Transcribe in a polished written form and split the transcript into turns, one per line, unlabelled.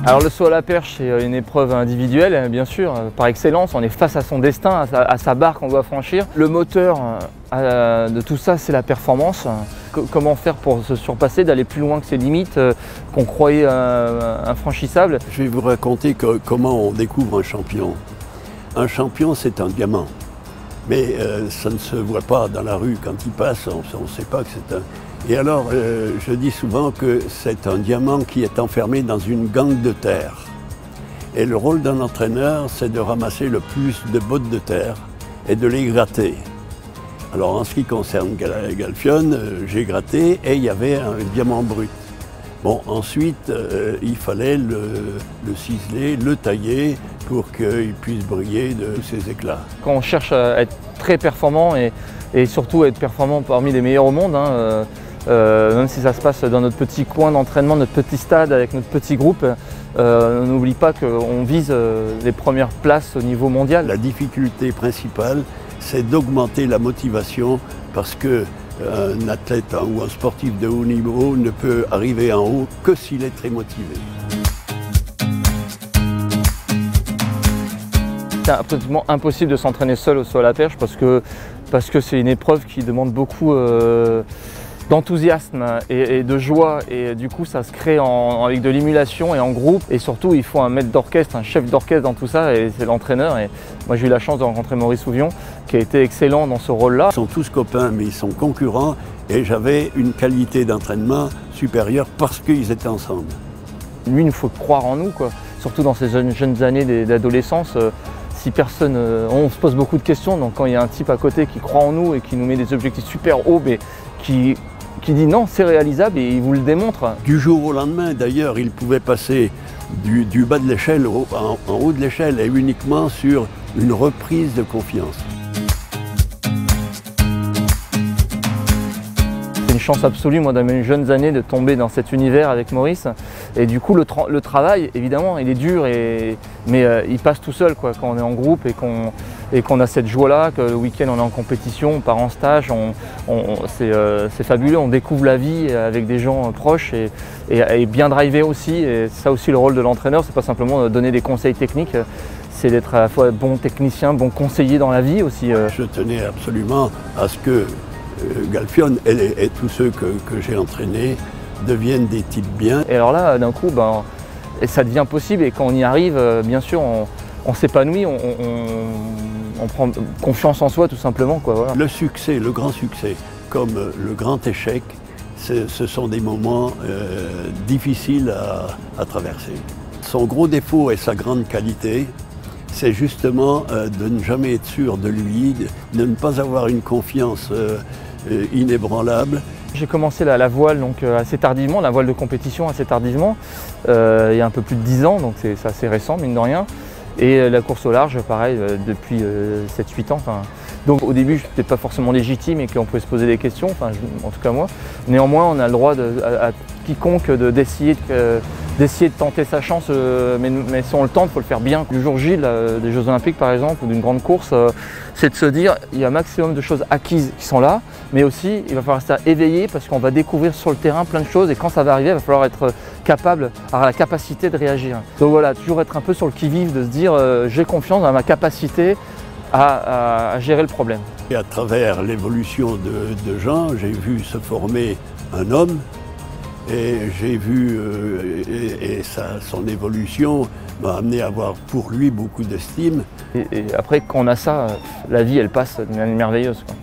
Alors le saut à la perche, c'est une épreuve individuelle, bien sûr, par excellence. On est face à son destin, à sa barre qu'on doit franchir. Le moteur de tout ça, c'est la performance. Comment faire pour se surpasser, d'aller plus loin que ses limites qu'on croyait infranchissables.
Je vais vous raconter comment on découvre un champion. Un champion, c'est un diamant. Mais ça ne se voit pas dans la rue quand il passe, on ne sait pas que c'est un... Et alors, je dis souvent que c'est un diamant qui est enfermé dans une gangue de terre. Et le rôle d'un entraîneur, c'est de ramasser le plus de bottes de terre et de les gratter. Alors, en ce qui concerne Galfyon, j'ai gratté et il y avait un diamant brut. Bon, ensuite, il fallait le ciseler, le tailler pour qu'il puisse briller de ses éclats.
Quand on cherche à être très performant et surtout à être performant parmi les meilleurs au monde, même si ça se passe dans notre petit coin d'entraînement, notre petit stade avec notre petit groupe, on n'oublie pas qu'on vise les premières places au niveau mondial.
La difficulté principale, c'est d'augmenter la motivation parce qu'un athlète ou un sportif de haut niveau ne peut arriver en haut que s'il est très motivé.
C'est absolument impossible de s'entraîner seul au saut à la perche parce que c'est une épreuve qui demande beaucoup d'enthousiasme et de joie, et du coup ça se crée avec de l'émulation et en groupe, et surtout il faut un maître d'orchestre, un chef d'orchestre dans tout ça, et c'est l'entraîneur. Et moi j'ai eu la chance de rencontrer Maurice Ouvion qui a été excellent dans ce rôle-là.
Ils sont tous copains mais ils sont concurrents, et j'avais une qualité d'entraînement supérieure parce qu'ils étaient ensemble.
Lui, il nous faut croire en nous, quoi. Surtout dans ces jeunes années d'adolescence. Si personne, on se pose beaucoup de questions, donc quand il y a un type à côté qui croit en nous et qui nous met des objectifs super hauts, mais qui dit non, c'est réalisable, et il vous le démontre.
Du jour au lendemain, d'ailleurs, il pouvait passer du bas de l'échelle en haut de l'échelle, et uniquement sur une reprise de confiance.
C'est une chance absolue, moi, dans mes jeunes années, de tomber dans cet univers avec Maurice. Et du coup, le travail, évidemment, il est dur, mais il passe tout seul, quoi, quand on est en groupe et qu'on a cette joie-là, que le week-end on est en compétition, on part en stage, c'est fabuleux, on découvre la vie avec des gens proches et bien driver aussi. Et c'est ça aussi le rôle de l'entraîneur, c'est pas simplement donner des conseils techniques, c'est d'être à la fois bon technicien, bon conseiller dans la vie aussi.
Je tenais absolument à ce que Galfyon et tous ceux que j'ai entraînés deviennent des types bien.
Et alors là, d'un coup, ça devient possible, et quand on y arrive, bien sûr, on s'épanouit, on prend confiance en soi tout simplement, quoi, voilà.
Le succès, le grand succès, comme le grand échec, ce sont des moments difficiles à traverser. Son gros défaut et sa grande qualité, c'est justement de ne jamais être sûr de lui, de ne pas avoir une confiance inébranlable.
J'ai commencé la voile donc assez tardivement, la voile de compétition assez tardivement, il y a un peu plus de 10 ans, donc c'est assez récent, mine de rien. Et la course au large, pareil, depuis 7-8 ans. Donc au début, je n'étais pas forcément légitime et qu'on pouvait se poser des questions, en tout cas moi. Néanmoins, on a le droit à quiconque d'essayer de tenter sa chance, mais si on le tente, il faut le faire bien. Le jour J des Jeux Olympiques par exemple, ou d'une grande course, c'est de se dire il y a un maximum de choses acquises qui sont là, mais aussi il va falloir rester éveillé parce qu'on va découvrir sur le terrain plein de choses, et quand ça va arriver, il va falloir être capable, avoir la capacité de réagir. Donc voilà, toujours être un peu sur le qui-vive, de se dire j'ai confiance dans ma capacité à gérer le problème.
Et à travers l'évolution de Jean, j'ai vu se former un homme, et j'ai vu, son évolution m'a amené à avoir pour lui beaucoup d'estime.
Et après, quand on a ça, la vie, elle passe de manière merveilleuse, quoi.